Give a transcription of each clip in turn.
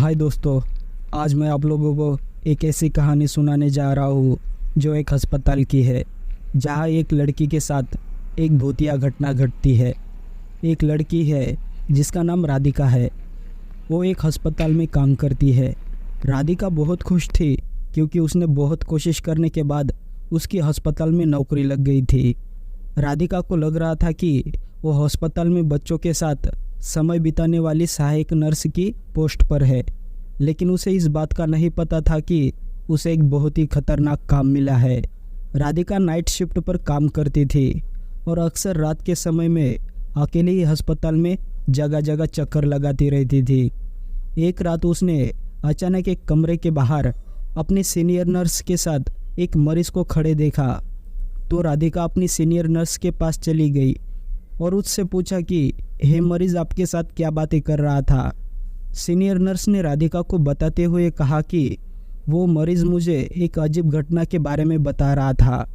हाय दोस्तों, आज मैं आप लोगों को एक ऐसी कहानी सुनाने जा रहा हूँ जो एक अस्पताल की है, जहाँ एक लड़की के साथ एक भूतिया घटना घटती है। एक लड़की है जिसका नाम राधिका है। वो एक अस्पताल में काम करती है। राधिका बहुत खुश थी क्योंकि उसने बहुत कोशिश करने के बाद उसकी अस्पताल में नौकरी लग गई थी। राधिका को लग रहा था कि वो अस्पताल में बच्चों के साथ समय बिताने वाली सहायक नर्स की पोस्ट पर है, लेकिन उसे इस बात का नहीं पता था कि उसे एक बहुत ही खतरनाक काम मिला है। राधिका नाइट शिफ्ट पर काम करती थी और अक्सर रात के समय में अकेले ही अस्पताल में जगह जगह चक्कर लगाती रहती थी। एक रात उसने अचानक एक कमरे के बाहर अपनी सीनियर नर्स के साथ एक मरीज को खड़े देखा, तो राधिका अपनी सीनियर नर्स के पास चली गई और उससे पूछा कि हे मरीज, आपके साथ क्या बातें कर रहा था। सीनियर नर्स ने राधिका को बताते हुए कहा कि वो मरीज मुझे एक अजीब घटना के बारे में बता रहा था।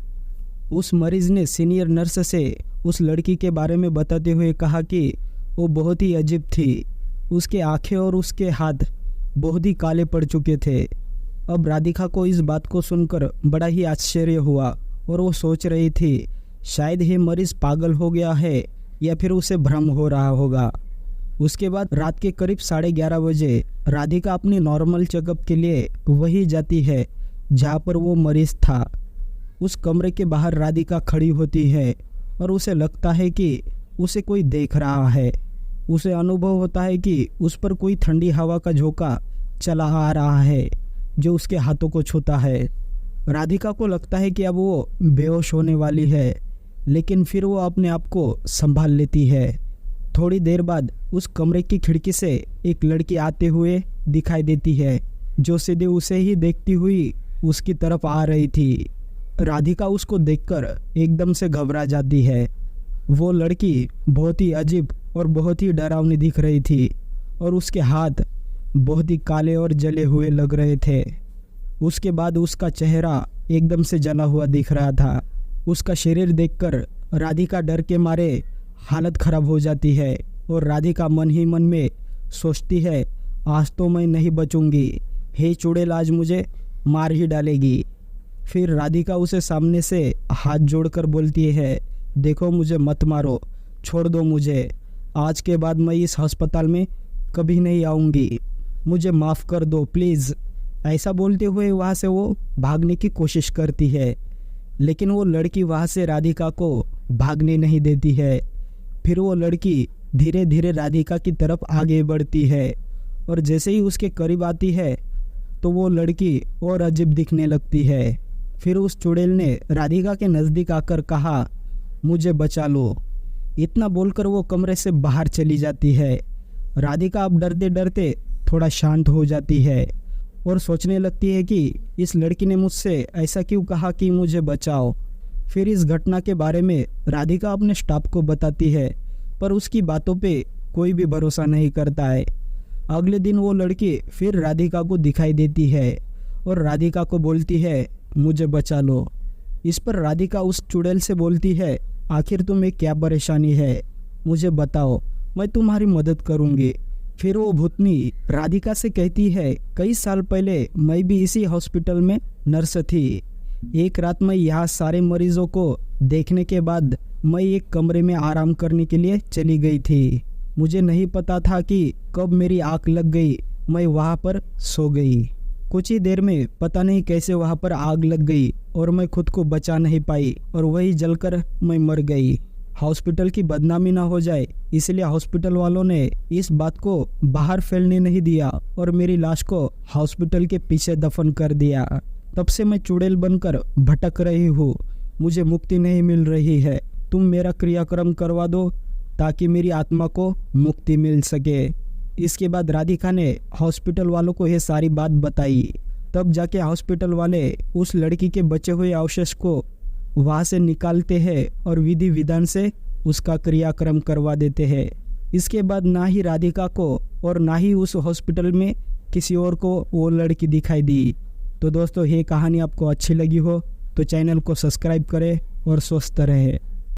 उस मरीज ने सीनियर नर्स से उस लड़की के बारे में बताते हुए कहा कि वो बहुत ही अजीब थी। उसके आंखें और उसके हाथ बहुत ही काले पड़ चुके थे। अब राधिका को इस बात को सुनकर बड़ा ही आश्चर्य हुआ और वो सोच रही थी शायद ये मरीज पागल हो गया है या फिर उसे भ्रम हो रहा होगा। उसके बाद रात के करीब 11:30 बजे राधिका अपनी नॉर्मल चेकअप के लिए वही जाती है जहाँ पर वो मरीज था। उस कमरे के बाहर राधिका खड़ी होती है और उसे लगता है कि उसे कोई देख रहा है। उसे अनुभव होता है कि उस पर कोई ठंडी हवा का झोंका चला आ रहा है जो उसके हाथों को छूता है। राधिका को लगता है कि अब वो बेहोश होने वाली है, लेकिन फिर वो अपने आप को संभाल लेती है। थोड़ी देर बाद उस कमरे की खिड़की से एक लड़की आते हुए दिखाई देती है जो सीधे उसे ही देखती हुई उसकी तरफ आ रही थी। राधिका उसको देखकर एकदम से घबरा जाती है। वो लड़की बहुत ही अजीब और बहुत ही डरावनी दिख रही थी और उसके हाथ बहुत ही काले और जले हुए लग रहे थे। उसके बाद उसका चेहरा एकदम से जला हुआ दिख रहा था। उसका शरीर देखकर राधिका डर के मारे हालत खराब हो जाती है और राधिका मन ही मन में सोचती है आज तो मैं नहीं बचूंगी, हे चुड़ैल आज मुझे मार ही डालेगी। फिर राधिका उसे सामने से हाथ जोड़कर बोलती है, देखो मुझे मत मारो, छोड़ दो मुझे, आज के बाद मैं इस अस्पताल में कभी नहीं आऊँगी, मुझे माफ़ कर दो प्लीज़। ऐसा बोलते हुए वहाँ से वो भागने की कोशिश करती है, लेकिन वो लड़की वहाँ से राधिका को भागने नहीं देती है। फिर वो लड़की धीरे धीरे राधिका की तरफ आगे बढ़ती है और जैसे ही उसके करीब आती है तो वो लड़की और अजीब दिखने लगती है। फिर उस चुड़ैल ने राधिका के नज़दीक आकर कहा, मुझे बचा लो। इतना बोलकर वो कमरे से बाहर चली जाती है। राधिका अब डरते डरते थोड़ा शांत हो जाती है और सोचने लगती है कि इस लड़की ने मुझसे ऐसा क्यों कहा कि मुझे बचाओ। फिर इस घटना के बारे में राधिका अपने स्टाफ को बताती है, पर उसकी बातों पे कोई भी भरोसा नहीं करता है। अगले दिन वो लड़की फिर राधिका को दिखाई देती है और राधिका को बोलती है, मुझे बचा लो। इस पर राधिका उस चुड़ैल से बोलती है, आखिर तुम्हें क्या परेशानी है, मुझे बताओ, मैं तुम्हारी मदद करूँगी। फिर वो भूतनी राधिका से कहती है, कई साल पहले मैं भी इसी हॉस्पिटल में नर्स थी। एक रात मैं यहाँ सारे मरीजों को देखने के बाद मैं एक कमरे में आराम करने के लिए चली गई थी। मुझे नहीं पता था कि कब मेरी आँख लग गई, मैं वहाँ पर सो गई। कुछ ही देर में पता नहीं कैसे वहाँ पर आग लग गई और मैं खुद को बचा नहीं पाई और वही जलकर मैं मर गई। हॉस्पिटल की बदनामी ना हो जाए इसलिए हॉस्पिटल वालों ने इस बात को बाहर फैलने नहीं दिया और मेरी लाश को हॉस्पिटल के पीछे दफन कर दिया। तब से मैं चुड़ैल बनकर भटक रही हूँ, मुझे मुक्ति नहीं मिल रही है। तुम मेरा क्रियाक्रम करवा दो ताकि मेरी आत्मा को मुक्ति मिल सके। इसके बाद राधिका ने हॉस्पिटल वालों को यह सारी बात बताई। तब जाके हॉस्पिटल वाले उस लड़की के बचे हुए अवशेष को वहाँ से निकालते हैं और विधि विधान से उसका क्रियाक्रम करवा देते हैं। इसके बाद ना ही राधिका को और ना ही उस हॉस्पिटल में किसी और को वो लड़की दिखाई दी। तो दोस्तों, ये कहानी आपको अच्छी लगी हो तो चैनल को सब्सक्राइब करें और स्वस्थ रहें।